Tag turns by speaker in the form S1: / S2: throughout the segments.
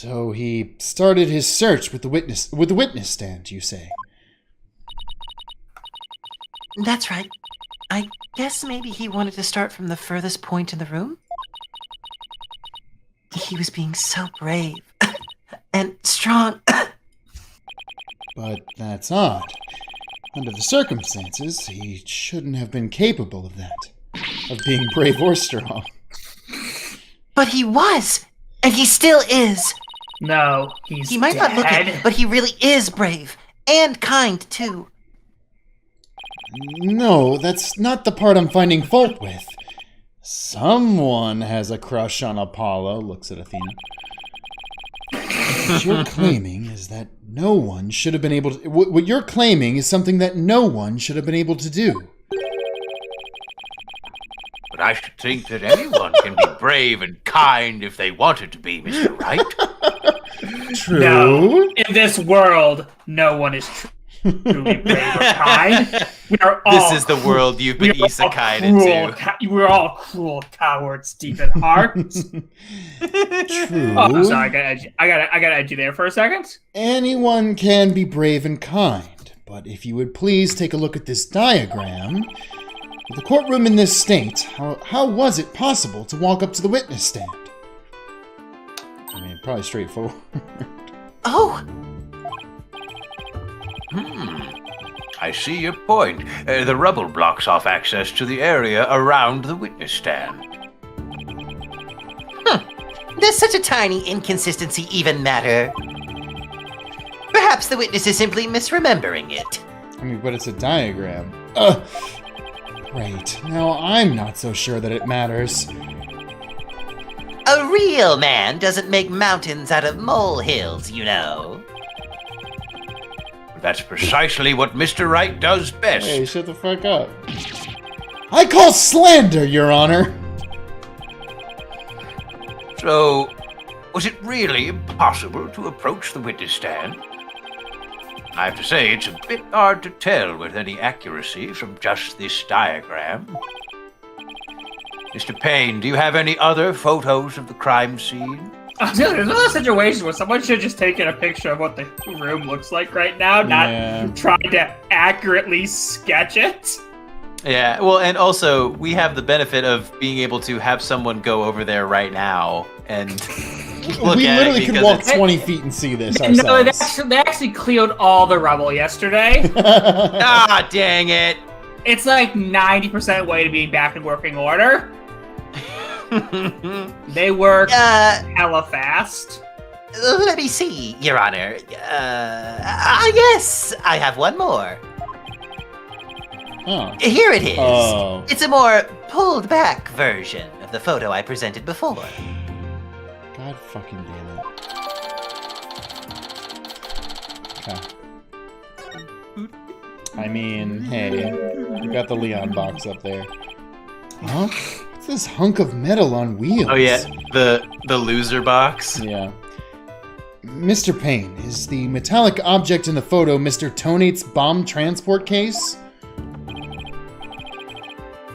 S1: So he started his search with the witness stand, you say?
S2: That's right. I guess maybe he wanted to start from the furthest point in the room? He was being so brave and strong.
S1: But that's odd. Under the circumstances, he shouldn't have been capable of that. Of being brave or strong.
S2: But he was! And he still is!
S3: No, he's
S2: He might
S3: dead.
S2: not look it, but he really is brave. And kind, too.
S1: No, that's not the part I'm finding fault with. Someone has a crush on Apollo, looks at Athena. What you're claiming is that no one should have been able to... What you're claiming is something that no one should have been able to do.
S4: But I should think that anyone can be brave and kind if they wanted to be, Mr. Wright.
S1: True.
S3: No, in this world, no one is truly brave or kind. We are all
S5: This is the world you've been isekai'd into.
S3: We're all cruel cowards deep in heart.
S1: True.
S3: Oh, sorry, I gotta edge you there for a second.
S1: Anyone can be brave and kind, but if you would please take a look at this diagram... With the courtroom in this state, how was it possible to walk up to the witness stand? I mean, probably straightforward.
S2: Oh!
S4: I see your point. The rubble blocks off access to the area around the witness stand.
S2: Does such a tiny inconsistency even matter? Perhaps the witness is simply misremembering it.
S1: I mean, but it's a diagram. Great. Now I'm not so sure that it matters.
S2: A real man doesn't make mountains out of molehills, you know.
S4: That's precisely what Mr. Wright does best.
S1: Hey, shut the fuck up. I call slander, Your Honor!
S4: So, was it really impossible to approach the witness stand? I have to say, it's a bit hard to tell with any accuracy from just this diagram. Mr. Payne, do you have any other photos of the crime scene?
S3: There's another situation where someone should just taken a picture of what the room looks like right now, not trying to accurately sketch it.
S5: Yeah, well, and also, we have the benefit of being able to have someone go over there right now and look
S1: We
S5: at
S1: literally
S5: it
S1: could
S5: because
S1: walk
S5: it's-
S1: 20 feet and see this
S3: No,
S1: ourselves.
S3: they actually cleared all the rubble yesterday.
S5: Ah, dang it!
S3: It's like 90% way to being back in working order. They work hella fast.
S2: Let me see, Your Honor. Yes, I have one more.
S1: Oh.
S2: Here it is.
S1: Oh.
S2: It's a more pulled back version of the photo I presented before.
S1: God fucking damn it. Okay. I mean, hey, you got the Leon box up there. Huh? What's this hunk of metal on wheels?
S5: Oh yeah, the loser box.
S1: Yeah. Mr. Payne, is the metallic object in the photo Mr. Tonate's bomb transport case?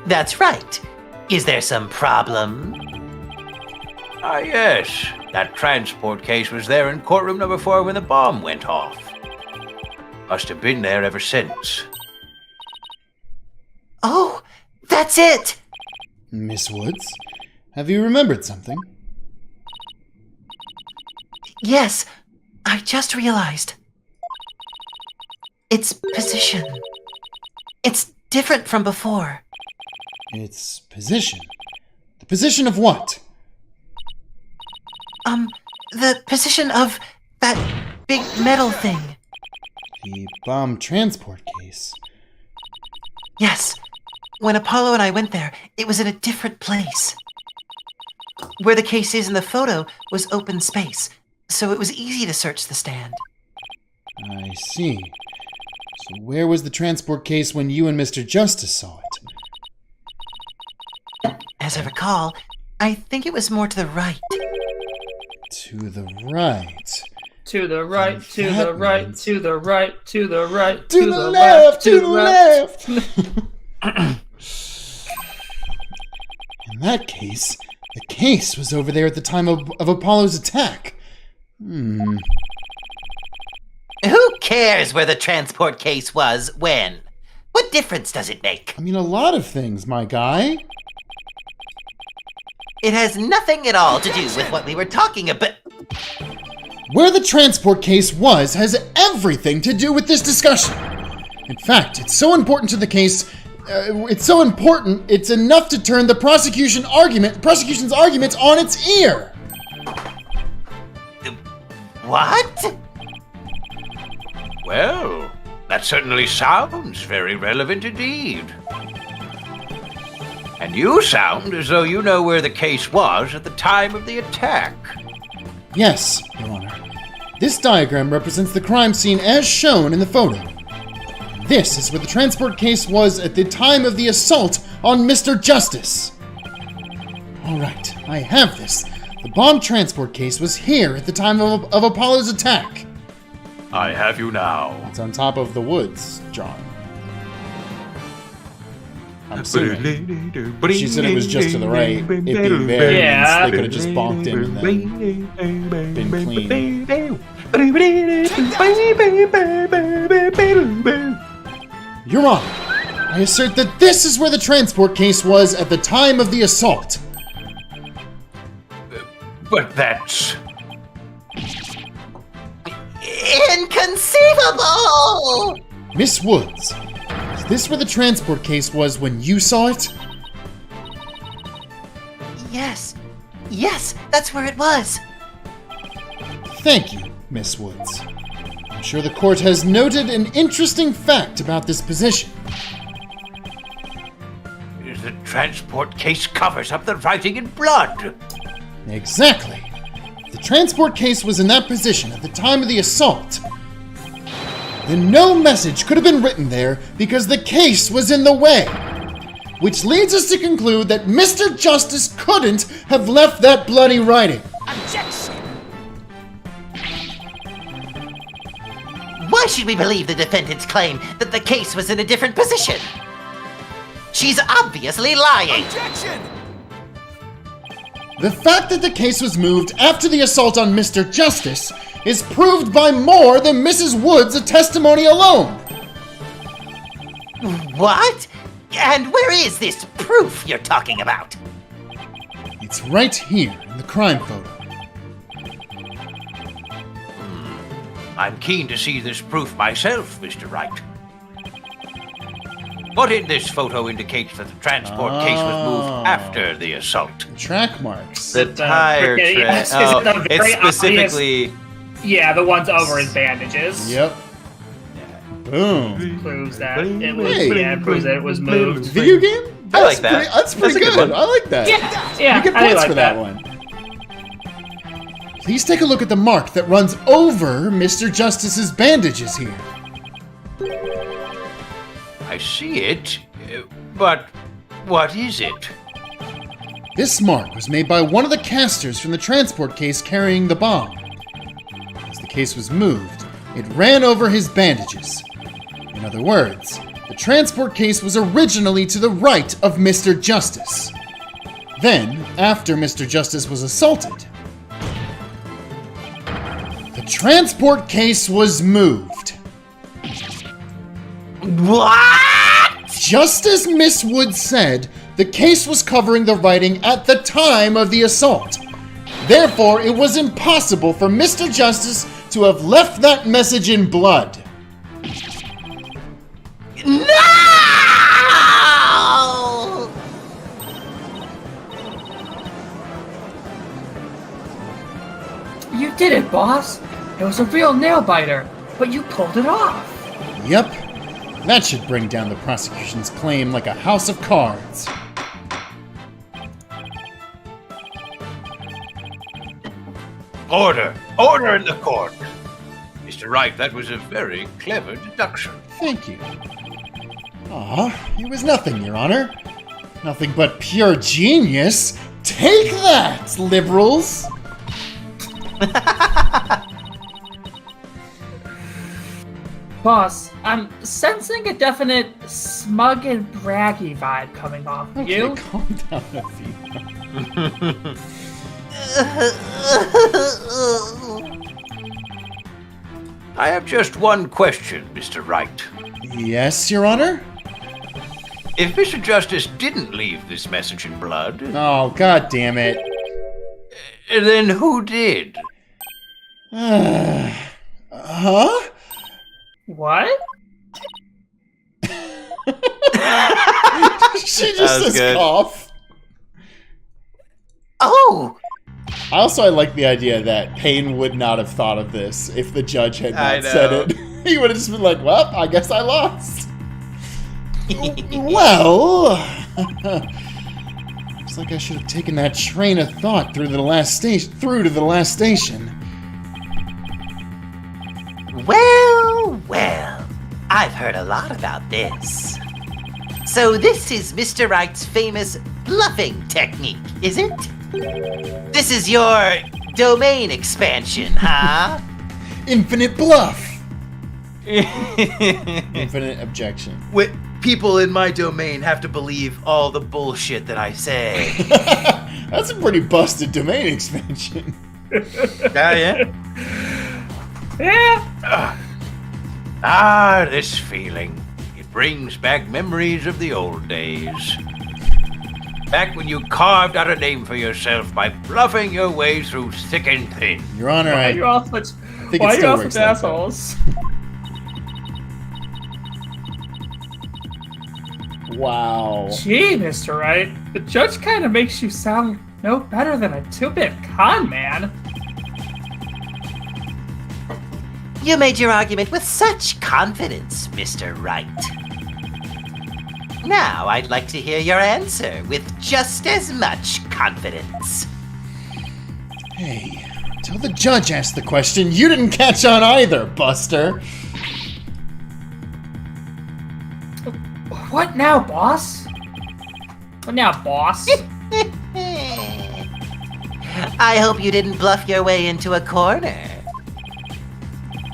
S2: That's right. Is there some problem?
S4: Ah, yes. That transport case was there in courtroom number 4 when the bomb went off. Must have been there ever since.
S2: Oh, that's it!
S1: Miss Woods, have you remembered something?
S2: Yes, I just realized. Its position. It's different from before.
S1: Its position. The position of what?
S2: The position of that big metal thing.
S1: The bomb transport case.
S2: Yes. When Apollo and I went there, it was in a different place. Where the case is in the photo was open space, so it was easy to search the stand.
S1: I see. So where was the transport case when you and Mr. Justice saw it?
S2: As I recall, I think it was more to the right.
S1: To the right.
S3: To the right, to
S1: That
S3: the right,
S1: means-
S3: to the right, to the right,
S1: To the left! To the left! In that case, the case was over there at the time of Apollo's attack. Hmm.
S2: Who cares where the transport case was when? What difference does it make?
S1: I mean, a lot of things, my guy.
S2: It has nothing at all to do with what we were talking about.
S1: Where the transport case was has everything to do with this discussion. In fact, it's so important to the case. It's so important. It's enough to turn the prosecution's arguments on its ear.
S2: What?
S4: Well, that certainly sounds very relevant indeed. And you sound as though you know where the case was at the time of the attack.
S1: Yes, Your Honor. This diagram represents the crime scene as shown in the photo. This is where the transport case was at the time of the assault on Mr. Justice. All right, I have this. The bomb transport case was here at the time of Apollo's attack.
S4: I have you now.
S1: It's on top of the woods, John. I'm assuming. She said it was just to the right. It being there means they could have just bonked him and then been clean. Your Honor, I assert that this is where the transport case was at the time of the assault.
S4: But that's...
S2: Inconceivable!
S1: Miss Woods, is this where the transport case was when you saw it?
S2: Yes, that's where it was.
S1: Thank you, Miss Woods. I'm sure the court has noted an interesting fact about this position.
S4: The transport case covers up the writing in blood.
S1: Exactly. If the transport case was in that position at the time of the assault, then no message could have been written there because the case was in the way. Which leads us to conclude that Mr. Justice couldn't have left that bloody writing.
S2: Objection! Why should we believe the defendant's claim that the case was in a different position? She's obviously lying.
S6: Objection!
S1: The fact that the case was moved after the assault on Mr. Justice is proved by more than Mrs. Woods' testimony alone.
S2: What? And where is this proof you're talking about?
S1: It's right here in the crime photo.
S4: I'm keen to see this proof myself, Mr. Wright. What in this photo indicates that the transport case was moved after the assault?
S1: Track marks.
S5: The tire
S3: okay,
S5: tread.
S3: yes,
S5: Oh,
S3: it's a
S5: it's
S3: very
S5: specifically.
S3: Yeah, the ones over his bandages.
S1: Yep. Boom.
S3: Proves that it was.
S1: Hey.
S3: Yeah, proves that it was moved.
S1: Video game?
S5: I like that.
S1: That's pretty
S5: That's a good
S1: good.
S5: one.
S1: I like that.
S3: Yeah,
S1: You get
S3: I do
S1: points
S3: like
S1: for that one. Please take a look at the mark that runs over Mr. Justice's bandages here.
S4: I see it, but what is it?
S1: This mark was made by one of the casters from the transport case carrying the bomb. As the case was moved, it ran over his bandages. In other words, the transport case was originally to the right of Mr. Justice. Then, after Mr. Justice was assaulted, the transport case was moved.
S2: What?
S1: Just as Miss Wood said, the case was covering the writing at the time of the assault. Therefore, it was impossible for Mr. Justice to have left that message in blood.
S2: No!
S7: You did it, boss. It was a real nail biter, but you pulled it off.
S1: Yep, that should bring down the prosecution's claim like a house of cards.
S4: Order! Order in the court! Mr. Wright, that was a very clever deduction.
S1: Thank you. It was nothing, Your Honor. Nothing but pure genius. Take that, liberals!
S7: Boss, I'm sensing a definite smug and braggy vibe coming off
S1: Okay,
S7: you.
S1: calm down, Athena.
S4: I have just one question, Mr. Wright.
S1: Yes, Your Honor?
S4: If Mr. Justice didn't leave this message in blood,
S1: Oh, god damn it.
S4: then who did?
S1: Huh?
S7: What?
S1: She
S5: That
S1: just
S5: was
S1: says
S5: good.
S1: cough.
S2: Oh,
S1: I like the idea that Payne would not have thought of this if the judge had
S5: I
S1: not said
S5: know.
S1: it. He would have just been like, well, I guess I lost. Well, looks like I should have taken that train of thought through to the last station.
S2: well. I've heard a lot about this. So this is Mr. Wright's famous bluffing technique, is it? This is your domain expansion, huh?
S1: Infinite bluff. Infinite objection.
S5: People in my domain have to believe all the bullshit that I say.
S1: That's a pretty busted domain expansion.
S5: Yeah.
S7: Yeah.
S4: Ah, this feeling. It brings back memories of the old days. Back when you carved out a name for yourself by bluffing your way through thick and thin.
S1: Your Honor,
S7: Why
S1: I
S7: are you all such,
S1: think
S7: why
S1: it
S7: are you
S1: still
S7: all
S1: works
S7: such
S1: like that.
S7: assholes?
S1: Wow.
S7: Gee, Mr. Wright, the judge kind of makes you sound no better than a two-bit con man.
S2: You made your argument with such confidence, Mr. Wright. Now I'd like to hear your answer with just as much confidence.
S1: Hey, until the judge asked the question, you didn't catch on either, Buster.
S7: What now, boss? What now, boss?
S2: I hope you didn't bluff your way into a corner.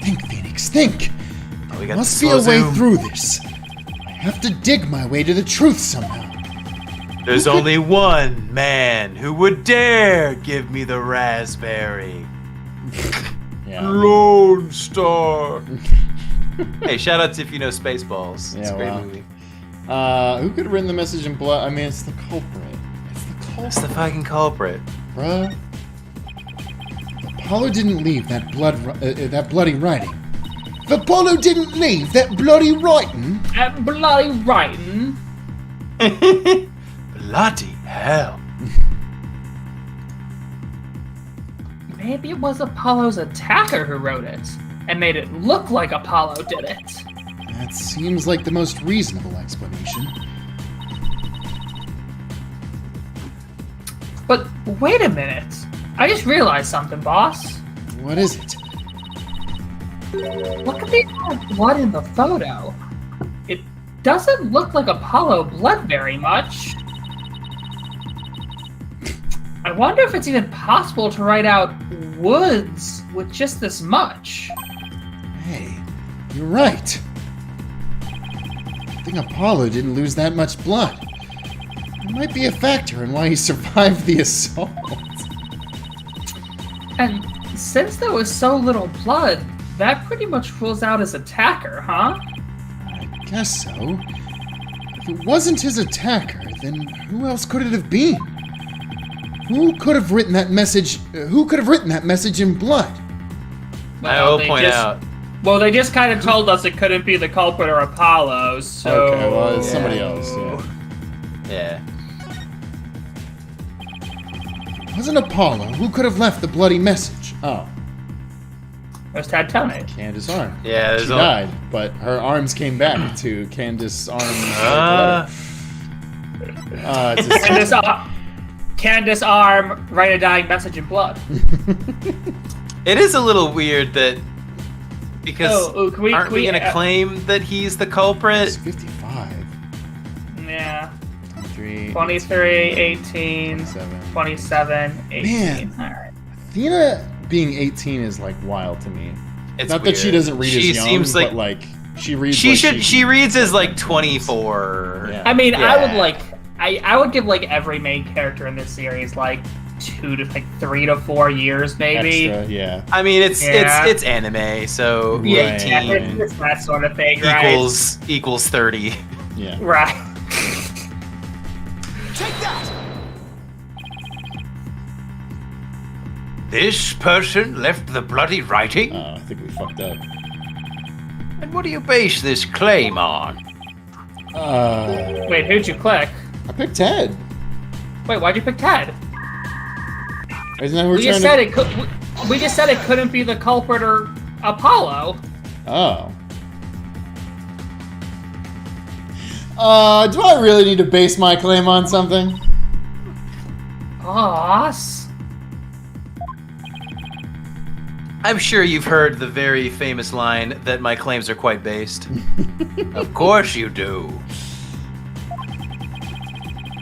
S1: Think, Phoenix, think.
S5: We
S1: There
S5: got
S1: must
S5: the
S1: be a
S5: slow
S1: way
S5: zoom.
S1: through this. I have to dig my way to the truth somehow.
S5: There's only one man who would dare give me the raspberry.
S1: Yeah.
S5: Lone Star. Hey, shout out to if you know Spaceballs. It's
S1: Yeah,
S5: a great
S1: wow.
S5: movie.
S1: Who could have written the message in blood? I mean, it's the culprit. It's the culprit,
S5: It's the fucking culprit.
S1: bruh. Apollo didn't leave that bloody writing. If Apollo didn't leave that bloody writing,
S7: That bloody writing.
S5: Bloody hell.
S7: Maybe it was Apollo's attacker who wrote it, and made it look like Apollo did it.
S1: that seems like the most reasonable explanation.
S7: But wait a minute. I just realized something, boss.
S1: What is it?
S7: Look at the amount of blood in the photo. It doesn't look like Apollo bled very much. I wonder if it's even possible to write out Woods with just this much.
S1: Hey, you're right. I think Apollo didn't lose that much blood. It might be a factor in why he survived the assault.
S7: And since there was so little blood, that pretty much rules out his attacker, huh?
S1: I guess so. If it wasn't his attacker, then who else could it have been? Who could have written that message? Who could have written that message in blood?
S5: I will
S7: they
S5: point
S7: just-
S5: out.
S7: Well, they just kind of told us it couldn't be the culprit or Apollo, so...
S1: Okay, well, it's somebody else. Yeah.
S5: Yeah.
S1: If it wasn't Apollo, who could have left the bloody message? Oh,
S7: It was Tectonic.
S1: Candace Arm.
S5: Yeah,
S1: She
S5: there's
S1: died, but her arms came back to Candace Arm. It's a
S7: Candace Arm, write a dying message in blood.
S5: It is a little weird that because
S7: Can we
S5: aren't we gonna claim that he's the
S1: It's
S5: culprit?
S1: 55.
S7: Yeah.
S1: 23.
S7: 23, 18,
S1: 27.
S7: 27, 18.
S1: Man.
S7: Alright.
S1: Athena being 18 is like wild to me.
S5: It's
S1: Not that she
S5: weird.
S1: doesn't read
S5: She
S1: as young,
S5: seems
S1: but like she reads.
S5: she
S1: like
S5: should. She reads as like 24.
S1: Yeah.
S7: I mean,
S5: Yeah.
S7: I would give like every main character in this series like
S3: like 3 to 4 years, maybe.
S1: Extra, yeah.
S5: I mean, it's
S3: Yeah.
S5: it's anime, so
S3: Yeah,
S5: 18
S3: it's that sort of thing, right?
S5: equals 30.
S1: Yeah.
S3: Right.
S4: This person left the bloody writing?
S1: Oh, I think we fucked up.
S4: And what do you base this claim on?
S3: Wait, who'd you click?
S1: I picked Ted.
S3: Wait, why'd you pick Ted?
S1: Isn't that who we're
S3: We
S1: trying
S3: just said it could. We just said it couldn't be the culprit or Apollo.
S1: Oh. Do I really need to base my claim on something?
S3: Boss.
S5: I'm sure you've heard the very famous line that my claims are quite based.
S4: Of course you do.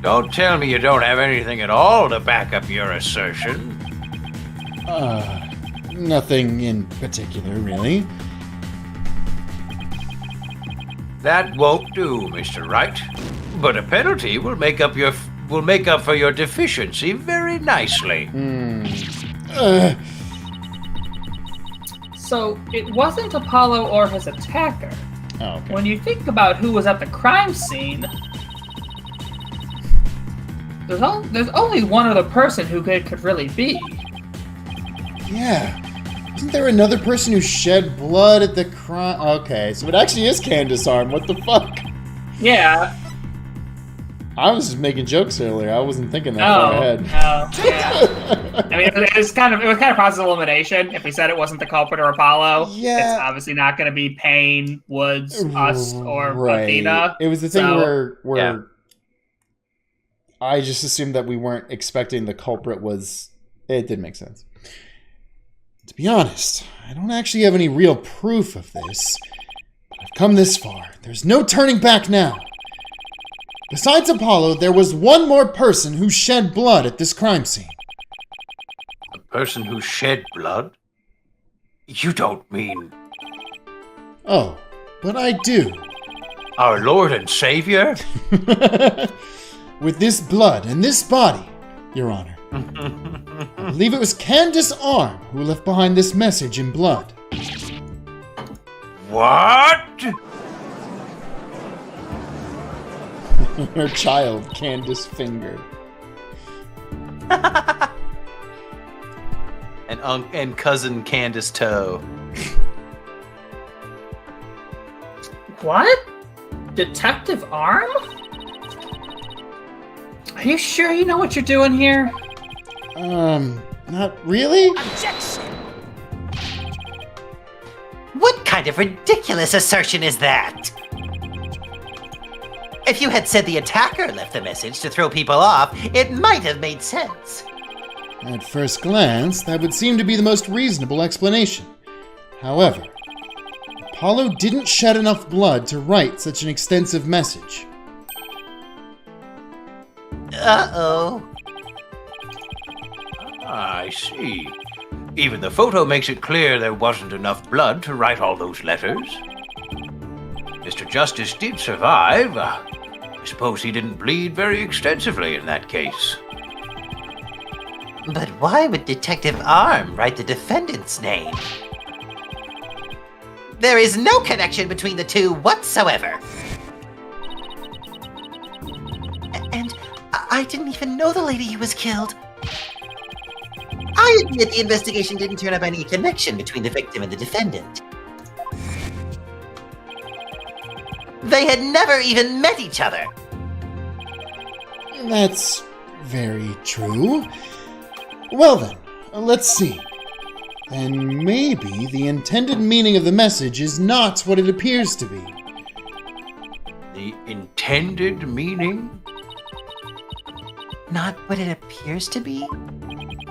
S4: Don't tell me you don't have anything at all to back up your assertion.
S1: Nothing in particular, really.
S4: That won't do, Mr. Wright. But a penalty will make up for your deficiency very nicely.
S7: So it wasn't Apollo or his attacker.
S1: Oh, okay.
S7: When you think about who was at the crime scene, there's only one other person who it could really be.
S1: Yeah. Isn't there another person who shed blood at the crime? Okay, so it actually is Candace Arm. What the fuck?
S3: Yeah.
S1: I was just making jokes earlier. I wasn't thinking that far ahead.
S3: Yeah. I mean, it was kind of process of elimination. If we said it wasn't the culprit or Apollo,
S1: Yeah.
S3: it's obviously not going to be Payne, Woods, us, or
S1: Right.
S3: Athena.
S1: It was the thing
S3: So-
S1: where
S5: Yeah.
S1: I just assumed that we weren't expecting the culprit was. It did make sense. To be honest, I don't actually have any real proof of this. But I've come this far. There's no turning back now. Besides Apollo, there was one more person who shed blood at this crime scene.
S4: A person who shed blood? You don't mean
S1: Oh, but I do.
S4: our Lord and Savior?
S1: With this blood and this body, Your Honor. I believe it was Candace Arm who left behind this message in blood.
S4: What?
S1: Her child, Candace Finger.
S5: And cousin Candace Toe.
S7: What? Detective Arm? Are you sure you know what you're doing here?
S1: Not really?
S2: What kind of ridiculous assertion is that? If you had said the attacker left the message to throw people off, it might have made sense.
S1: At first glance, that would seem to be the most reasonable explanation. However, Apollo didn't shed enough blood to write such an extensive message.
S2: Uh-oh.
S4: I see. Even the photo makes it clear there wasn't enough blood to write all those letters. Mr. Justice did survive. I suppose he didn't bleed very extensively in that case.
S2: But why would Detective Arm write the defendant's name? There is no connection between the two whatsoever. And I didn't even know the lady who was killed. I admit the investigation didn't turn up any connection between the victim and the defendant. They had never even met each other.
S1: That's very true. Well then, let's see. Then maybe the intended meaning of the message is not what it appears to be.
S4: The intended meaning?
S2: Not what it appears to be?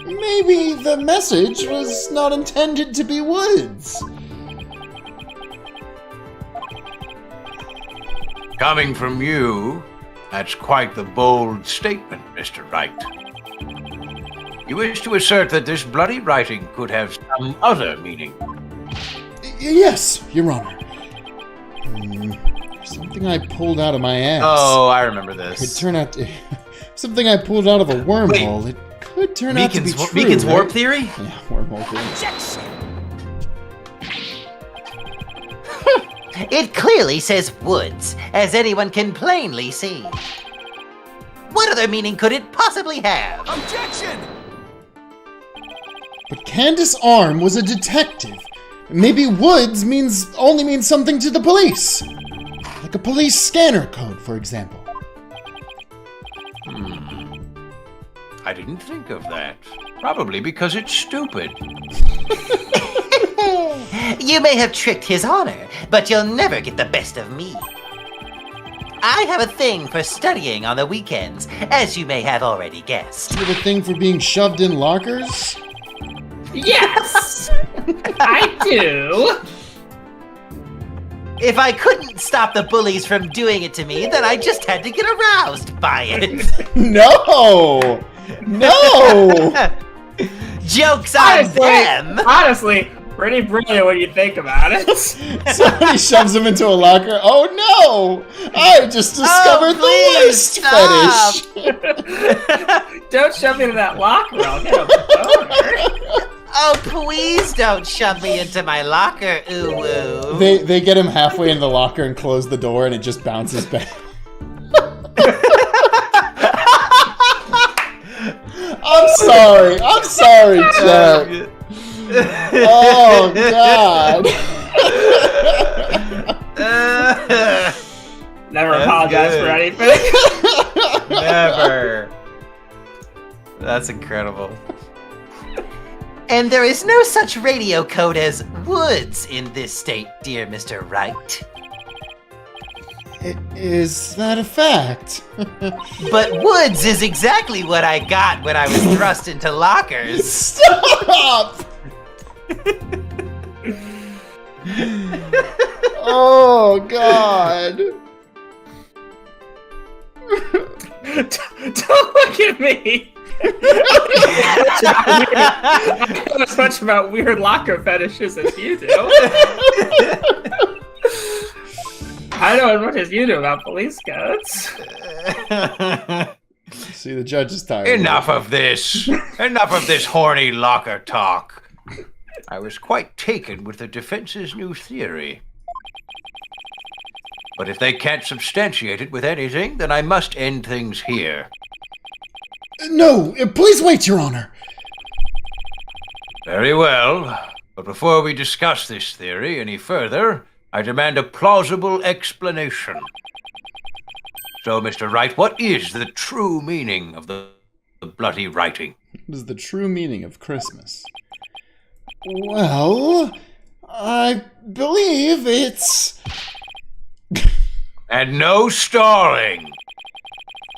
S1: Maybe the message was not intended to be Woods.
S4: Coming from you, that's quite the bold statement, Mr. Wright. You wish to assert that this bloody writing could have some other meaning.
S1: Yes, Your Honor. Something I pulled out of my ass.
S5: Oh, I remember
S1: Could
S5: this.
S1: turn out to... Something I pulled out of a wormhole. It Could turn out to be true,
S5: Meekin's
S1: right?
S5: warp theory?
S1: Yeah, wormhole theory.
S2: It clearly says Woods, as anyone can plainly see. What other meaning could it possibly have?
S1: But Candace Arm was a detective. Maybe Woods only means something to the police. Like a police scanner code, for example.
S4: I didn't think of that. Probably because it's stupid.
S2: You may have tricked His Honor, but you'll never get the best of me. I have a thing for studying on the weekends, as you may have already guessed.
S1: You have a thing for being shoved in lockers?
S7: Yes, I do.
S2: If I couldn't stop the bullies from doing it to me, then I just had to get aroused by it.
S1: No! No!
S2: Joke's on them!
S3: Honestly, pretty brilliant when you think about it.
S1: Somebody shoves him into a locker. Oh no! I just discovered the
S2: please
S1: waist
S2: stop.
S1: fetish!
S3: Don't shove me into that locker. I'll get a boner.
S2: Oh, please don't shove me into my locker, ooh-woo.
S1: They get him halfway in the locker and close the door and it just bounces back. I'm sorry, Jack. Oh, God.
S3: Never apologize
S5: good.
S3: for anything.
S5: Never. That's incredible.
S2: And there is no such radio code as Woods in this state, dear Mr. Wright.
S1: Is that a fact?
S2: But Woods is exactly what I got when I was thrust into lockers.
S1: Stop! Oh, God.
S3: Don't look at me. I don't know as much about weird locker fetishes as you do. I know as much as you do about police codes.
S1: See, the judge is tired.
S4: Enough of this. Enough of this horny locker talk. I was quite taken with the defense's new theory. But if they can't substantiate it with anything, then I must end things here.
S1: No, please wait, Your Honor.
S4: Very well. But before we discuss this theory any further, I demand a plausible explanation. So, Mr. Wright, what is the true meaning of the bloody writing?
S1: What is the true meaning of Christmas? Well, I believe it's...
S4: And no stalling.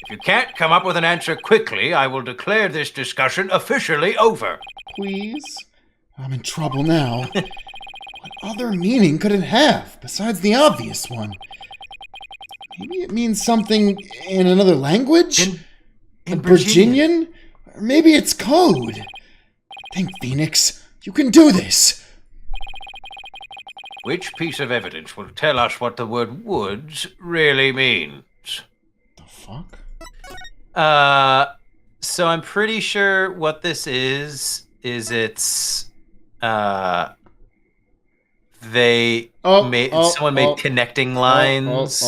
S4: If you can't come up with an answer quickly, I will declare this discussion officially over.
S1: Please? I'm in trouble now. What other meaning could it have, besides the obvious one? Maybe it means something in another language?
S2: In
S1: Virginian? Or maybe it's code. Think, Phoenix. You can do this.
S4: Which piece of evidence will tell us what the word woods really means?
S1: The fuck?
S5: So I'm pretty sure what this is it's someone made connecting lines.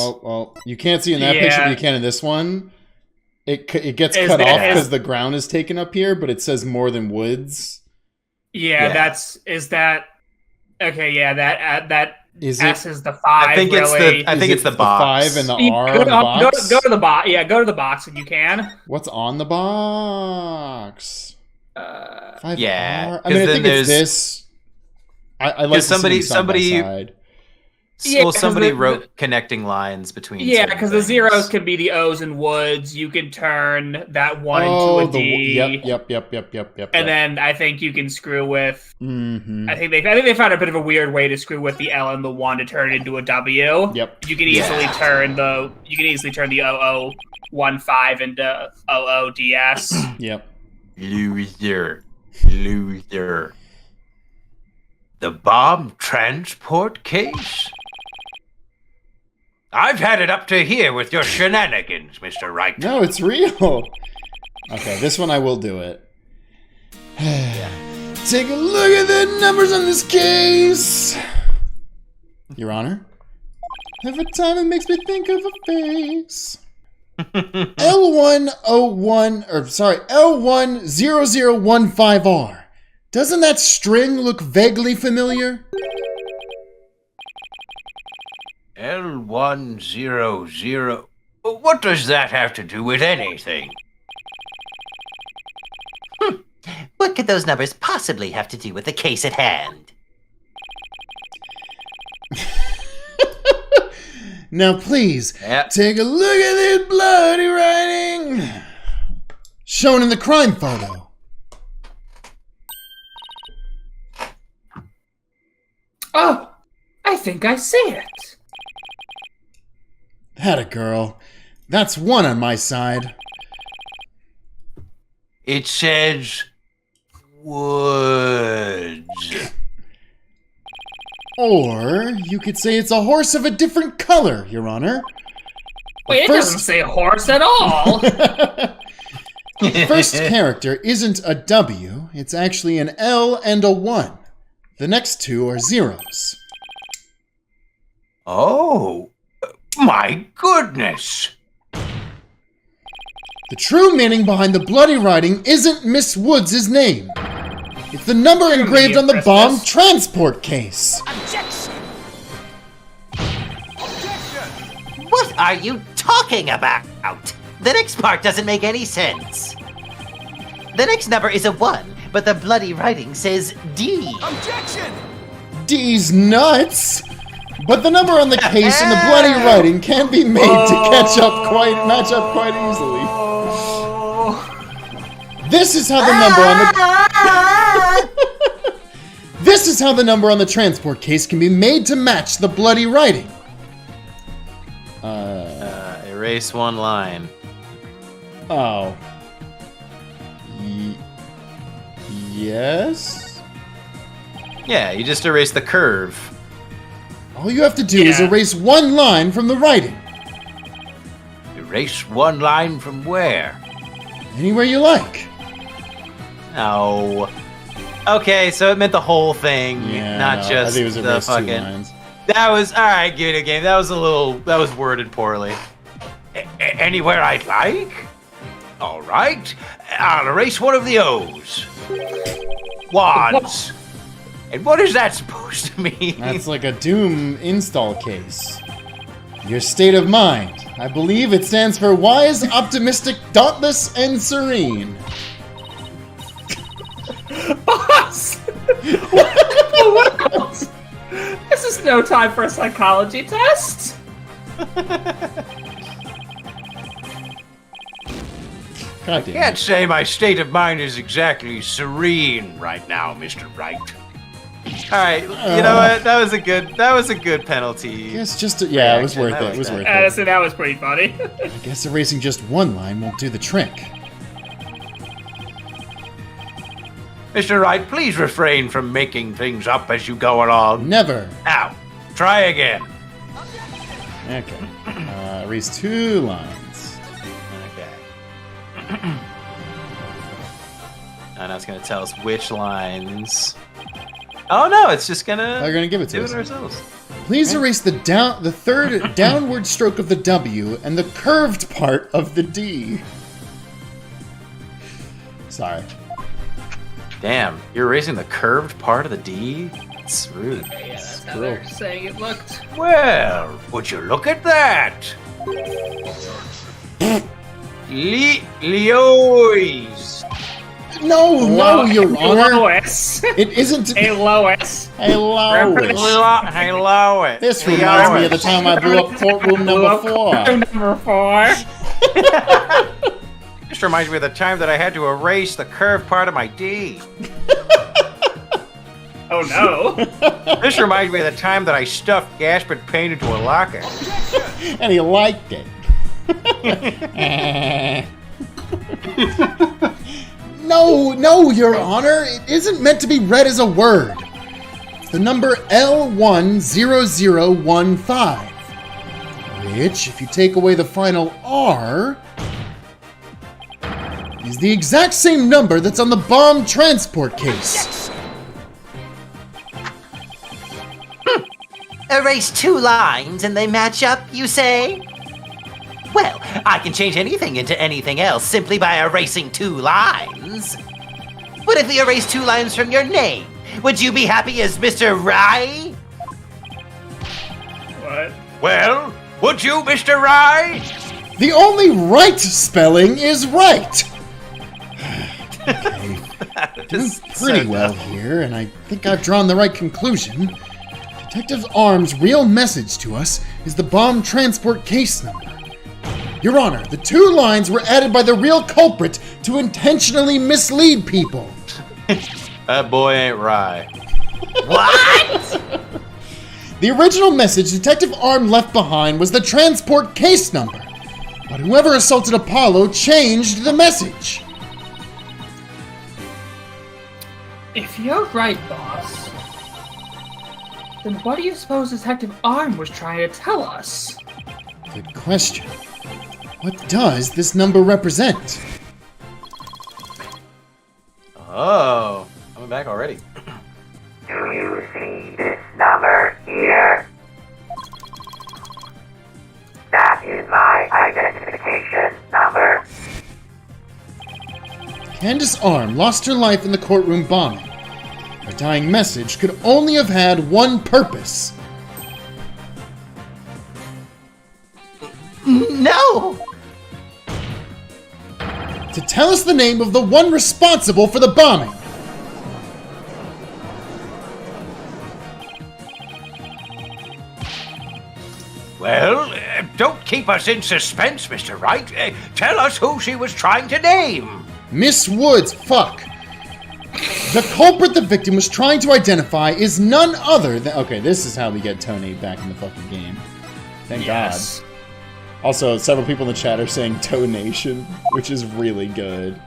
S1: You can't see in that picture, but you can in this one. It gets
S3: Is
S1: cut
S3: that-
S1: off
S3: is-
S1: because the ground is taken up here, but it says more than woods.
S3: Yeah,
S5: Yeah.
S3: Okay, yeah, that
S1: Is
S3: S
S1: it
S3: is the 5,
S5: I think it's
S3: really.
S5: I think
S1: is
S5: it's the
S1: it
S5: box.
S1: 5 and the
S3: You
S1: R
S3: go,
S1: on the
S3: to,
S1: box?
S3: go to the box. Yeah, go to the box if you can.
S1: What's on the box? 5
S5: yeah,
S1: R? I mean,
S5: 'cause
S1: I
S5: then
S1: think it's
S5: there's-
S1: this. I like to
S5: somebody-
S1: see them side by
S5: somebody-
S1: side.
S3: Yeah,
S5: Well,
S3: 'cause
S5: somebody
S3: the-
S5: wrote connecting lines between.
S3: Yeah,
S5: certain
S3: because the
S5: things.
S3: zeros could be the O's and woods. You can turn that 1
S1: Oh,
S3: into a D.
S1: yep.
S3: And then I think you can screw with.
S1: Mm-hmm.
S3: I think they found a bit of a weird way to screw with the L and the 1 to turn it into a W.
S1: Yep.
S3: You can easily turn the 0015 into OODS.
S1: Yep.
S4: Loser. The bomb transport case? I've had it up to here with your shenanigans, Mr. Wright.
S1: No, it's real. Okay, this one I will do it. Take a look at the numbers on this case. Your Honor, every time it makes me think of a face. L10015R. Doesn't that string look vaguely familiar?
S4: L100. What does that have to do with anything?
S2: What could those numbers possibly have to do with the case at hand?
S1: Now please,
S5: Yep.
S1: take a look at this bloody writing shown in the crime photo.
S7: Oh, I think I see it.
S1: Atta girl. That's one on my side.
S4: It says Woods.
S1: Or you could say it's a horse of a different color, Your Honor.
S7: Wait, it doesn't say horse at all.
S1: The first character isn't a W, it's actually an L and a 1. The next two are zeros.
S4: Oh, my goodness.
S1: The true meaning behind the bloody writing isn't Miss Woods' name. It's the number engraved on the bomb transport case.
S2: What are you talking about? The next part doesn't make any sense. The next number is a 1, but the bloody writing says D.
S1: D's nuts! But the number on the case and the bloody writing can be made to match up quite easily. This is how the number on the This is how the number on the transport case can be made to match the bloody writing.
S5: Erase one line.
S1: Oh. Yes?
S5: Yeah, you just erase the curve.
S1: All you have to do is erase one line from the writing.
S4: Erase one line from where?
S1: Anywhere you like.
S5: No. Okay, so it meant the whole thing, not just
S1: I think it was
S5: the
S1: erase two
S5: fucking.
S1: lines.
S5: That was alright. Give it a game. That was worded poorly.
S4: Anywhere I'd like? All right. I'll erase one of the O's. Wads. And what is that supposed to mean?
S1: That's like a Doom install case. Your state of mind. I believe it stands for wise, optimistic, dauntless, and serene.
S7: Boss! What? This is no time for a psychology test.
S1: God damn
S4: Can't
S1: it.
S4: say my state of mind is exactly serene right now, Mr. Wright.
S5: Alright, you know what? That was a good penalty.
S1: Guess just yeah, it was
S5: Reaction,
S1: worth
S5: I
S1: it.
S5: like
S1: It was
S5: that.
S1: worth it.
S3: Honestly, that was pretty funny.
S1: I guess erasing just one line won't do the trick.
S4: Mr. Wright, please refrain from making things up as you go along.
S1: Never.
S4: Now, try again.
S1: Okay. Erase two lines.
S5: Okay. And it's gonna tell us which lines. Oh no, it's just gonna.
S1: They're gonna give it
S5: do
S1: to
S5: it
S1: us.
S5: ourselves.
S1: Please erase the third downward stroke of the W and the curved part of the D. Sorry.
S5: Damn, you're erasing the curved part of the D? It's rude.
S7: Yeah, that's how they're saying it looked.
S4: Well, would you look at that? Leois.
S1: No, Your Honor.
S3: Lois.
S1: It isn't.
S3: Hey, Lois.
S1: Hey, Lois.
S4: Hello it.
S1: This reminds me of the time I blew up courtroom number 4.
S3: Number 4.
S4: This reminds me of the time that I had to erase the curved part of my D.
S3: Oh no.
S4: This reminds me of the time that I stuffed Gaspard paint into a locker.
S1: And he liked it. No, Your Honor. It isn't meant to be read as a word. It's the number L10015. Which, if you take away the final R, is the exact same number that's on the bomb transport case.
S2: Erase 2 lines and they match up, you say? Well, I can change anything into anything else simply by erasing 2 lines. What if we erase 2 lines from your name? Would you be happy as Mr. Wright?
S3: What?
S4: Well, would you, Mr. Wright?
S1: The only right spelling is right. Okay. Doing pretty well here, and I think I've drawn the right conclusion. Detective Arm's real message to us is the bomb transport case number. Your Honor, the 2 lines were added by the real culprit to intentionally mislead people.
S5: That boy ain't right.
S2: What?
S1: The original message Detective Arm left behind was the transport case number, but whoever assaulted Apollo changed the message.
S7: If you're right, boss, then what do you suppose Detective Arm was trying to tell us?
S1: Good question. What does this number represent?
S5: Oh, coming back already.
S6: Do you see this number here? That is my identification number.
S1: Candace Arm lost her life in the courtroom bombing. Her dying message could only have had one purpose.
S2: No!
S1: To tell us the name of the one responsible for the bombing.
S4: Well, don't keep us in suspense, Mr. Wright. Tell us who she was trying to name.
S1: Miss Woods, fuck. The culprit the victim was trying to identify is none other than... Okay, this is how we get Tony back in the fucking game. Thank God. Also, several people in the chat are saying Toe Nation, which is really good.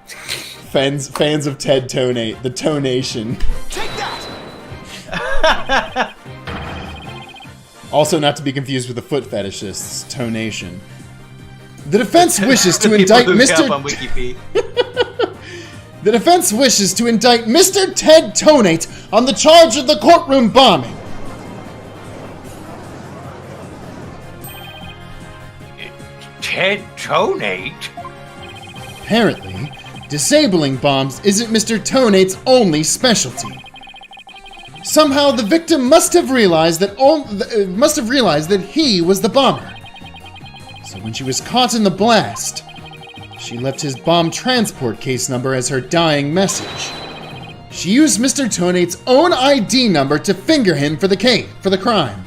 S1: Fans of Ted Tonate, the Toe Nation.
S8: Take that!
S1: Also, not to be confused with the foot fetishists, Toe Nation. The defense wishes to
S5: The
S1: indict
S5: people who come
S1: Mr.
S5: on Wikifeed.
S1: The defense wishes to indict Mr. Ted Tonate on the charge of the courtroom bombing.
S4: Ted Tonate?
S1: Apparently, disabling bombs isn't Mr. Tonate's only specialty. Somehow, the victim must have realized that he was the bomber. So when she was caught in the blast, she left his bomb transport case number as her dying message. She used Mr. Tonate's own ID number to finger him for the crime.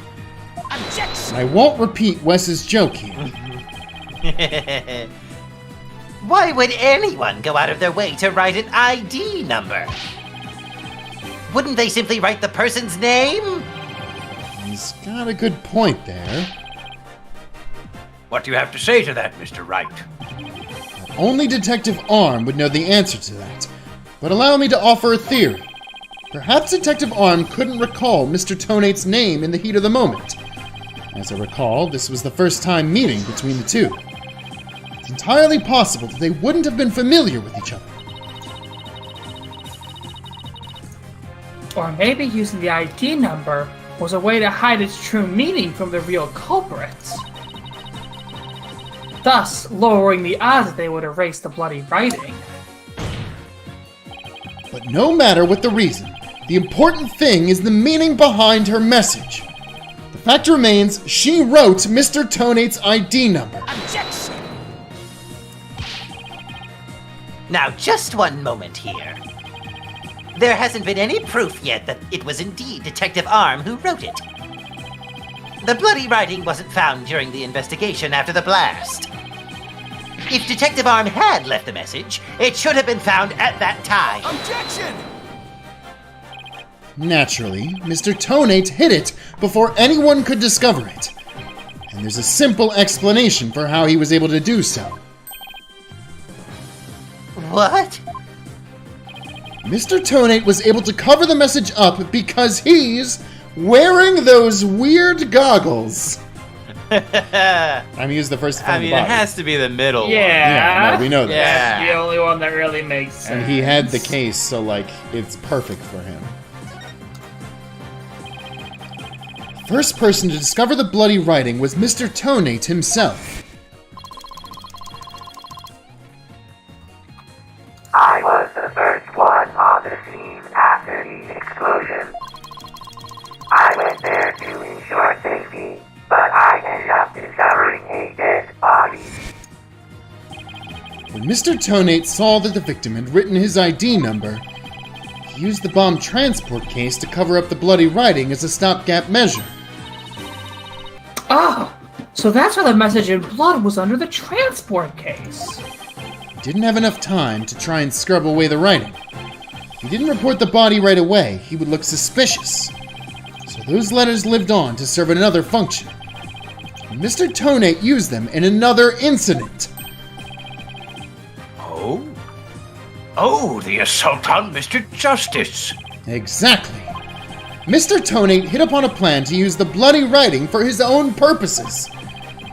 S8: Objection!
S1: I won't repeat Wes's joke here.
S2: Why would anyone go out of their way to write an ID number? Wouldn't they simply write the person's name?
S1: He's got a good point there.
S4: What do you have to say to that, Mr. Wright?
S1: Only Detective Arm would know the answer to that. But allow me to offer a theory. Perhaps Detective Arm couldn't recall Mr. Tonate's name in the heat of the moment. As I recall, this was the first time meeting between the two. It's entirely possible that they wouldn't have been familiar with each other.
S7: Or maybe using the ID number was a way to hide its true meaning from the real culprits, thus lowering the odds that they would erase the bloody writing.
S1: But no matter what the reason, the important thing is the meaning behind her message. The fact remains, she wrote Mr. Tonate's ID number.
S8: Objection!
S2: Now, just one moment here. There hasn't been any proof yet that it was indeed Detective Arm who wrote it. The bloody writing wasn't found during the investigation after the blast. If Detective Arm had left the message, it should have been found at that time.
S8: Objection!
S1: Naturally, Mr. Tonate hid it before anyone could discover it. And there's a simple explanation for how he was able to do so.
S2: What?
S1: Mr. Tonate was able to cover the message up because he's wearing those weird goggles. I mean, he was the first to
S5: I
S1: find
S5: mean,
S1: the
S5: it
S1: body.
S5: has to be the middle one.
S3: Yeah.
S1: No, we know that.
S5: Yeah.
S3: That's the only one that really makes sense.
S1: And he had the case, so, like, it's perfect for him. First person to discover the bloody writing was Mr. Tonate himself.
S6: I was the first one on the scene after the explosion. I went there to ensure safety, but I ended up discovering a dead body.
S1: When Mr. Tonate saw that the victim had written his ID number, he used the bomb transport case to cover up the bloody writing as a stopgap measure.
S7: Oh, so that's why the message in blood was under the transport case.
S1: He didn't have enough time to try and scrub away the writing. If he didn't report the body right away, he would look suspicious. So those letters lived on to serve another function. And Mr. Tonate used them in another incident.
S4: Oh, the assault on Mr. Justice.
S1: Exactly. Mr. Tonate hit upon a plan to use the bloody writing for his own purposes.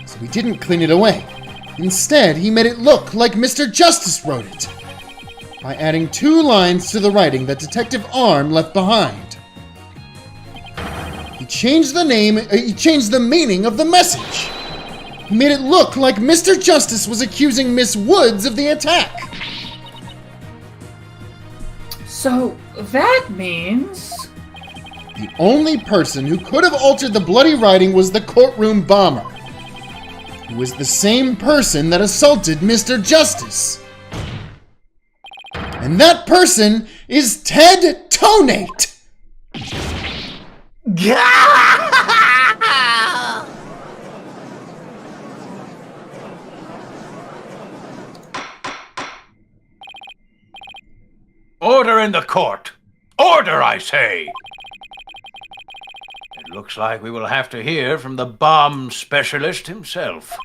S1: So he didn't clean it away. Instead, he made it look like Mr. Justice wrote it by adding 2 lines to the writing that Detective Arm left behind. He changed the meaning of the message. He made it look like Mr. Justice was accusing Miss Woods of the attack.
S7: So that means...
S1: The only person who could have altered the bloody writing was the courtroom bomber, who was the same person that assaulted Mr. Justice. And that person is Ted Tonate!
S4: Order in the court. Order, I say. It looks like we will have to hear from the bomb specialist himself.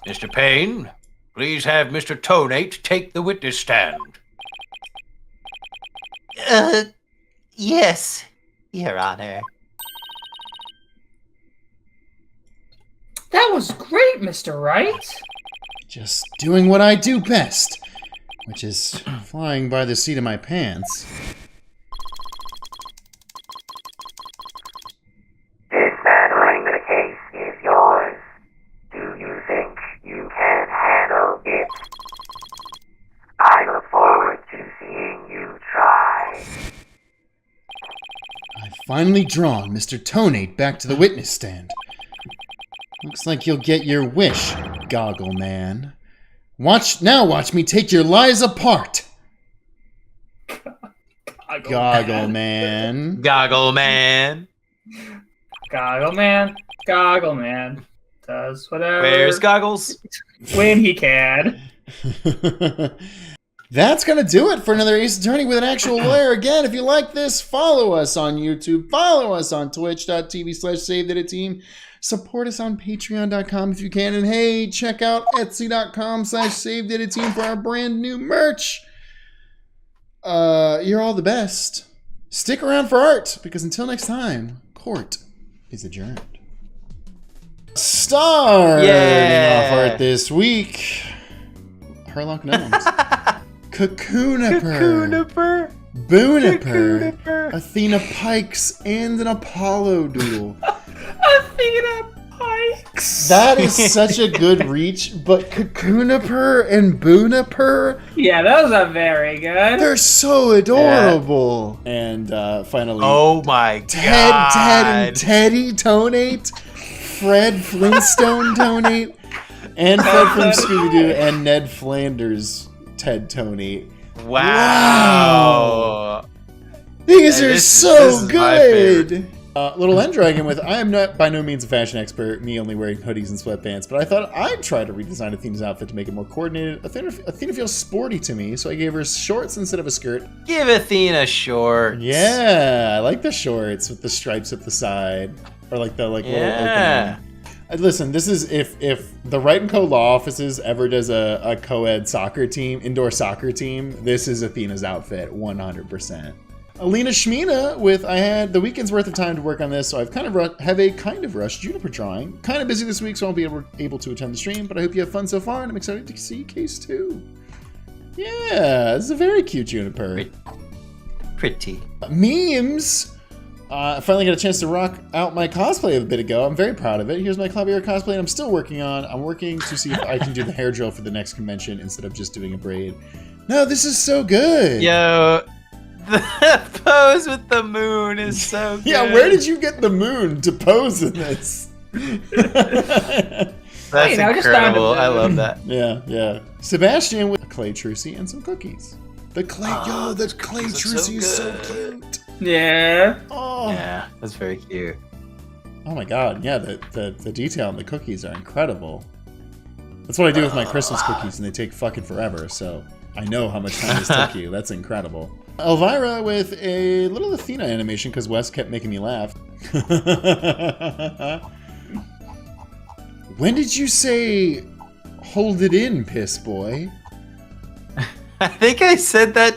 S4: Mr. Payne, please have Mr. Tonate take the witness stand.
S2: Yes, Your Honor.
S7: That was great, Mr. Wright.
S1: Just doing what I do best, which is flying by the seat of my pants.
S6: Dismantling the case is yours. Do you think you can handle it? I look forward to seeing you try.
S1: I've finally drawn Mr. Tonate back to the witness stand. Looks like you'll get your wish, Goggle Man. Watch me take your lies apart. Goggle Man.
S5: Goggle Man.
S3: Goggle Man does whatever.
S5: Where's Goggles?
S3: When he can.
S1: That's going to do it for another Ace Attorney with an actual lawyer. Again, if you like this, follow us on YouTube. Follow us on twitch.tv/SavedItAteam. Support us on patreon.com if you can. And hey, check out etsy.com/SavedItAteam for our brand new merch. You're all the best. Stick around for art, because until next time, court is adjourned. Starting off art this week, Herlock Gnomes. Cocoonaper, Booniper, Athena Pikes, and an Apollo Doodle.
S3: Athena Pikes.
S1: That is such a good reach, but Cocoonaper and Booniper,
S3: Yeah, those are very good.
S1: they're so adorable. Yeah. And finally,
S5: Oh my
S1: Ted
S5: god.
S1: and Teddy Tonate, Fred Flintstone Tonate, and Fred from Scooby-Doo, and Ned Flanders Ted Tonate.
S5: Wow.
S1: These
S5: Yeah,
S1: are
S5: this
S1: so
S5: is my favorite.
S1: good. Little Endragon with, I am not by no means a fashion expert, me only wearing hoodies and sweatpants, but I thought I'd try to redesign Athena's outfit to make it more coordinated. Athena feels sporty to me, so I gave her shorts instead of a skirt.
S5: Give Athena shorts.
S1: Yeah, I like the shorts with the stripes at the side, or like the little
S5: Yeah.
S1: opening. Listen, this is if the Wright & Co. Law Offices ever does a co-ed soccer team, indoor soccer team, this is Athena's outfit, 100%. Alina Shmina with, I had the weekend's worth of time to work on this, so I've have a kind of rushed Juniper drawing. Kind of busy this week, so I won't be able to attend the stream, but I hope you have fun so far, and I'm excited to see case 2. Yeah, this is a very cute Juniper.
S5: Pretty.
S1: Memes! I finally got a chance to rock out my cosplay a bit ago. I'm very proud of it. Here's my Clavier cosplay, and I'm still working on. I'm working to see if I can do the hair drill for the next convention instead of just doing a braid. No, this is so good!
S5: Yo, the pose with the moon is so good.
S1: Yeah, where did you get the moon to pose in this?
S5: That's
S7: Just found
S5: incredible.
S7: it.
S5: I love that.
S1: Yeah. Sebastian with a clay trucy and some cookies. The clay, the clay
S5: look so
S1: trucy is so
S5: good.
S1: cute.
S7: Yeah.
S1: Oh.
S5: Yeah, that's very cute.
S1: Oh my god, yeah, the detail on the cookies are incredible. That's what I do with my Christmas cookies, and they take fucking forever, so I know how much time this took you. That's incredible. Elvira with a little Athena animation, because Wes kept making me laugh. When did you say, hold it in, piss boy?
S5: I think I said that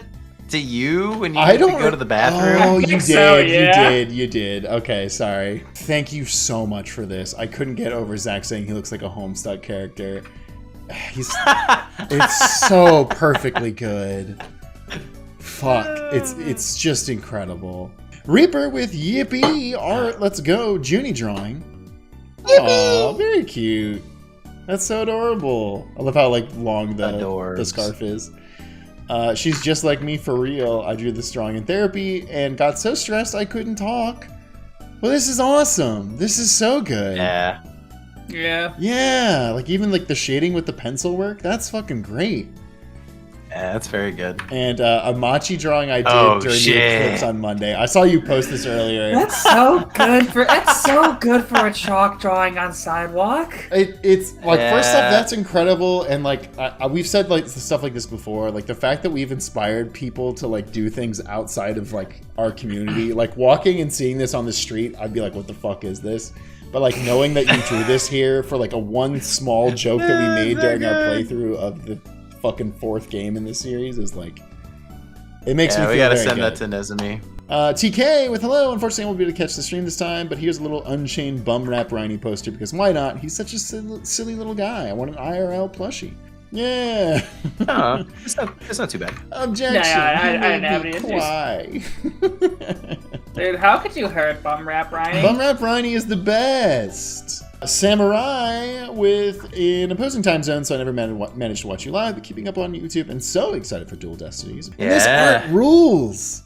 S5: to you when you
S1: I
S5: had to
S1: don't
S5: go to the bathroom.
S1: Oh,
S7: I
S1: you
S7: think
S1: did,
S7: so, yeah.
S1: you did. Okay, sorry. Thank you so much for this. I couldn't get over Zach saying he looks like a Homestuck character. It's so perfectly good. Fuck, it's just incredible. Reaper with Yippee art. Let's go, Junie drawing. Aw, very cute. That's so adorable. I love how long the
S5: Adorbs.
S1: scarf is. She's just like me for real. I drew this drawing in therapy and got so stressed I couldn't talk. Well, this is awesome. This is so good.
S5: Yeah.
S7: Yeah.
S1: Yeah, even the shading with the pencil work, that's fucking great.
S5: Yeah, that's very good.
S1: And a Machi drawing I did
S5: Oh,
S1: during
S5: shit.
S1: the eclipse on Monday. I saw you post this earlier.
S7: That's so good for a chalk drawing on sidewalk.
S1: It's first
S5: Yeah.
S1: off, that's incredible, and we've said stuff like this before. The fact that we've inspired people to do things outside of our community. Walking and seeing this on the street, I'd be like, "What the fuck is this?" But knowing that you drew this here for a one small joke that we made during our playthrough of the fucking 4th game in this series is it makes me feel
S5: we gotta
S1: very
S5: send
S1: good.
S5: that to Nezumi.
S1: TK with hello. Unfortunately, I won't be able to catch the stream this time, but here's a little Unchained bum rap Rhiney poster because why not? He's such a silly little guy. I want an IRL plushie. Yeah.
S5: Oh, it's not too bad.
S1: Objection.
S7: Yeah, I
S1: He
S7: didn't
S1: made
S7: have
S1: me
S7: any
S1: cry.
S7: Dude, how could you hurt Bum Rap Ryan?
S1: Bum rap Rhiney is the best. Samurai with an opposing time zone, so I never managed to watch you live, but keeping up on YouTube and so excited for Dual Destinies. And this
S5: Yeah.
S1: art rules.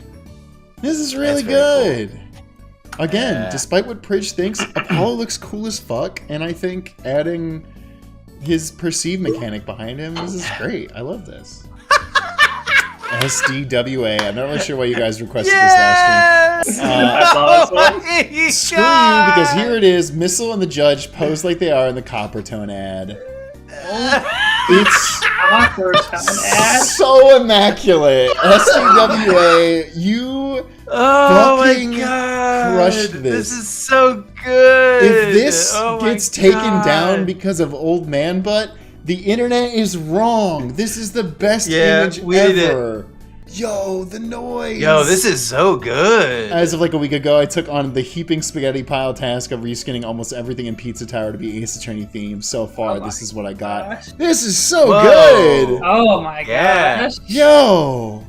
S1: This is really
S5: That's very
S1: good. Again,
S5: Yeah.
S1: despite what Pridge thinks, Apollo looks cool as fuck, and I think adding his perceive mechanic behind him, this is great. I love this. SDWA. I'm not really sure why you guys requested this last stream.
S7: I saw this one.
S1: Screw you, because here it is. Missile and the Judge pose like they are in the Coppertone ad. It's
S7: I want first time ad.
S1: so immaculate. SDWA, you
S5: Oh
S1: fucking
S5: my god!
S1: crushed this.
S5: This is so good.
S1: If this
S5: Oh my
S1: gets taken
S5: God.
S1: down because of old man butt, the internet is wrong. This is the best image
S5: we did it.
S1: ever. Yo, the noise.
S5: Yo, this is so good.
S1: As of a week ago, I took on the heaping spaghetti pile task of reskinning almost everything in Pizza Tower to be Ace Attorney themed. So far, this is what I got.
S7: gosh.
S1: This is so
S5: Whoa.
S1: good.
S7: Oh my
S5: Yeah.
S7: gosh.
S1: Yo.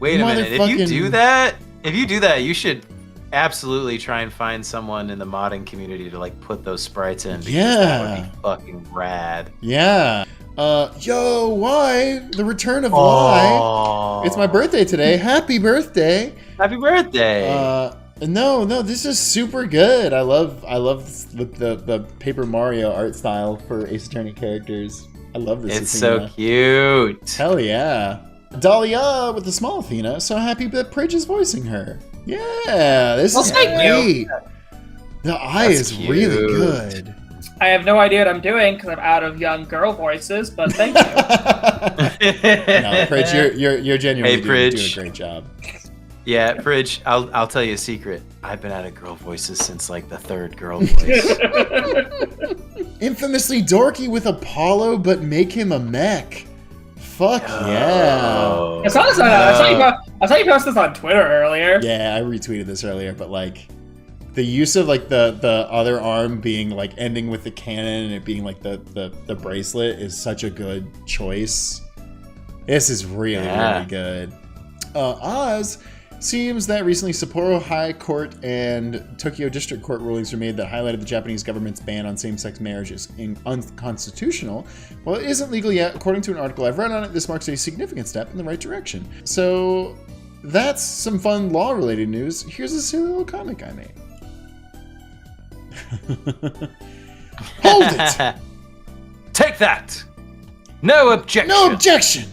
S5: Wait a minute. If you
S1: Motherfucking-
S5: do that, you should absolutely try and find someone in the modding community to put those sprites in. Because that would be fucking rad.
S1: Yeah. Yo, why? The return of why?
S5: Oh,
S1: It's my birthday today. Happy birthday.
S5: Happy birthday.
S1: No, this is super good. I love the Paper Mario art style for Ace Attorney characters. I love this.
S5: It's
S1: Athena.
S5: so cute.
S1: Hell yeah. Dahlia with the small Athena. So happy that Pridge is voicing her. Yeah, this is
S7: thank
S1: great. The eye
S5: That's
S1: is really
S5: cute.
S1: good.
S7: I have no idea what I'm doing because I'm out of young girl voices, but thank you.
S1: No, Pridge, you're genuinely
S5: Hey,
S1: doing
S5: Pridge.
S1: a great job.
S5: Yeah, Pridge, I'll tell you a secret. I've been out of girl voices since the 3rd girl voice.
S1: Infamously dorky with Apollo, but make him a mech. Fuck yeah.
S5: Oh.
S7: I saw
S3: I saw you post this on Twitter earlier.
S1: Yeah, I retweeted this earlier, but like the use of like the other arm being like ending with the cannon and it being like the bracelet is such a good choice. This is really good. Oz seems that recently Sapporo High Court and Tokyo District Court rulings were made that highlighted the Japanese government's ban on same-sex marriage as unconstitutional. While it isn't legal yet, according to an article I've read on it, this marks a significant step in the right direction. So that's some fun law-related news. Here's a silly little comic I made. Hold it!
S5: Take that! No objection!
S1: No objection!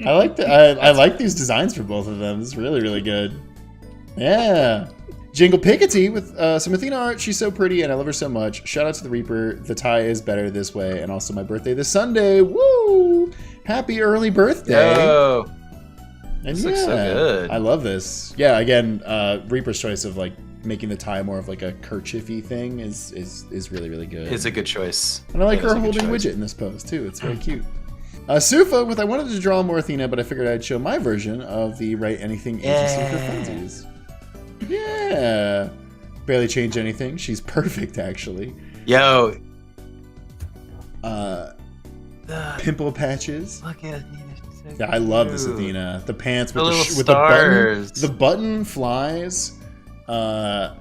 S1: I like these designs for both of them. It's really, really good. Yeah. Jingle Piketty with some Athena art. She's so pretty and I love her so much. Shout out to the Reaper. The tie is better this way. And also my birthday this Sunday. Woo! Happy early birthday.
S5: Yo.
S1: And
S5: this looks so good.
S1: I love this. Yeah, again, Reaper's choice of like making the tie more of like a kerchiefy thing is really, really good.
S5: It's a good choice.
S1: And I like her holding Widget in this pose too. It's very cute. Sufa with I wanted to draw more Athena, but I figured I'd show my version of the Write Anything agency for funsies. Yeah. Barely changed anything. She's perfect, actually.
S5: Yo.
S1: Pimple patches.
S5: Look at Athena. So
S1: yeah, I love this Athena. The pants with
S5: with
S1: the button. The button flies. I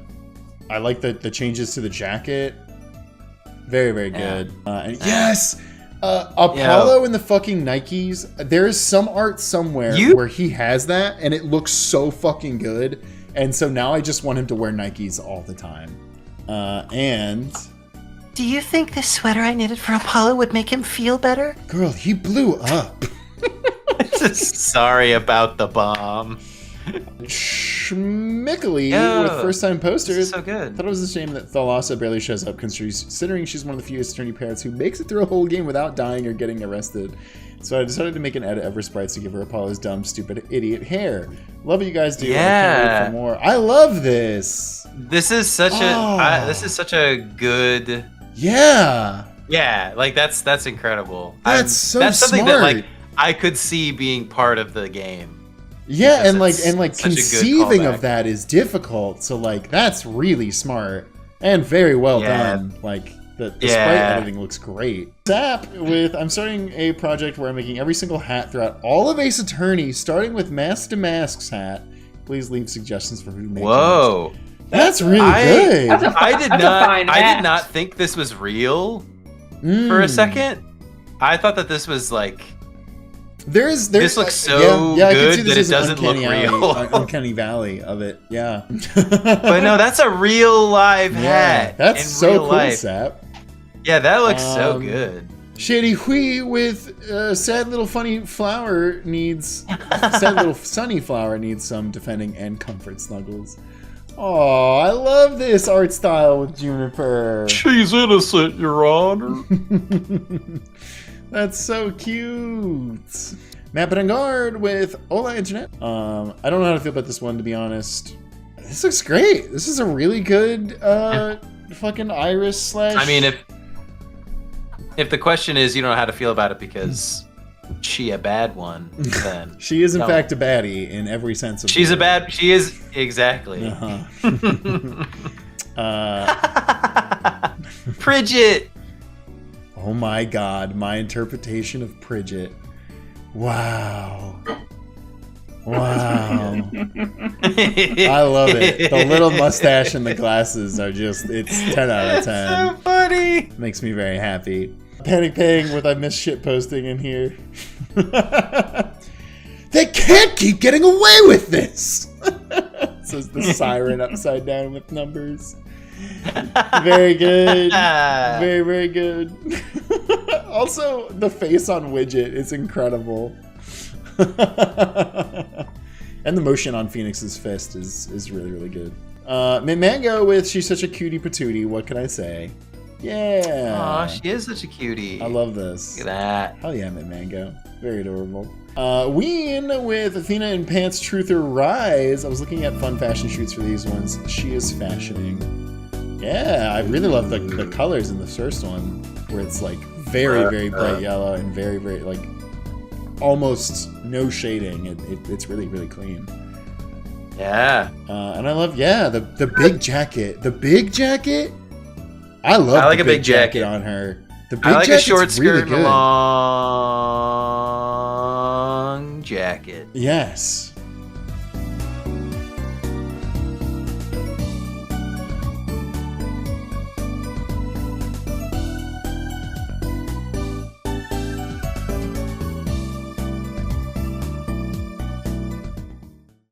S1: like the changes to the jacket. Very, very good. And yes! Apollo in the fucking Nikes. There is some art somewhere where he has that, and it looks so fucking good. And so now I just want him to wear Nikes all the time. And...
S2: Do you think this sweater I knitted for Apollo would make him feel better?
S1: Girl, he blew up.
S5: Sorry about the bomb.
S1: Schmickly with first-time posters.
S5: So good.
S1: Thought it was a shame that Thalassa barely shows up, considering she's one of the few attorney parents who makes it through a whole game without dying or getting arrested. So I decided to make an edit of her sprites to give her Apollo's dumb, stupid, idiot hair. Love what you guys do.
S5: Yeah.
S1: I can't wait for more. I love this.
S5: This is such a good.
S1: Yeah.
S5: Yeah, like that's incredible.
S1: That's
S5: something
S1: smart.
S5: that like I could see being part of the game.
S1: Yeah, and like
S5: such a good
S1: conceiving of
S5: callback.
S1: that is difficult. So like that's really smart and very well done. Like the sprite editing looks great. Zap with I'm starting a project where I'm making every single hat throughout all of Ace Attorney, starting with Mask to Mask's hat. Please leave suggestions for who makes
S5: Whoa.
S1: That's really good.
S5: I did not think this was real for a second. I thought that this was like
S1: There's
S5: this looks so good that it doesn't look real.
S1: Uncanny Valley of it, yeah.
S5: But no, that's a real live hat.
S1: That's
S5: in
S1: so
S5: real
S1: cool,
S5: life.
S1: Sap.
S5: Yeah, that looks so good.
S1: Shady Hui with sad little funny flower needs sad little sunny flower needs some defending and comfort snuggles. Oh, I love this art style with Juniper.
S5: She's innocent, Your Honor.
S1: That's so cute. Matt Bedengard with Hola Internet. I don't know how to feel about this one, to be honest. This looks great. This is a really good fucking iris slash.
S5: I mean, if the question is you don't know how to feel about it because she a bad one, then
S1: she is in fact a baddie in every sense of
S5: she's
S1: the
S5: a bad. She is exactly. Pridget.
S1: Oh my god, my interpretation of Pridget. Wow. Wow. I love it. The little mustache and the glasses are just, it's 10 out of 10.
S5: So funny.
S1: Makes me very happy. Panic Paying with I miss shit posting in here. They can't keep getting away with this! Says the siren upside down with numbers. Very good. Very, very good. Also, the face on Widget is incredible. And the motion on Phoenix's fist is really, really good. Mango with She's Such a Cutie Patootie. What can I say? Yeah.
S5: Aw, she is such a cutie.
S1: I love this.
S5: Look at that.
S1: Hell yeah, Mango. Very adorable. Ween with Athena in Pants Truther Rise. I was looking at fun fashion shoots for these ones. She is fashioning. Yeah, I really love the colors in the first one, where it's like very, very bright yellow and very, very like almost no shading. It's really, really clean.
S5: Yeah.
S1: And I love, the big jacket. The big jacket? I love
S5: I like
S1: the
S5: a big jacket
S1: on her. The big
S5: I like a
S1: jacket's
S5: short skirt
S1: really
S5: and a
S1: good.
S5: long jacket.
S1: Yes.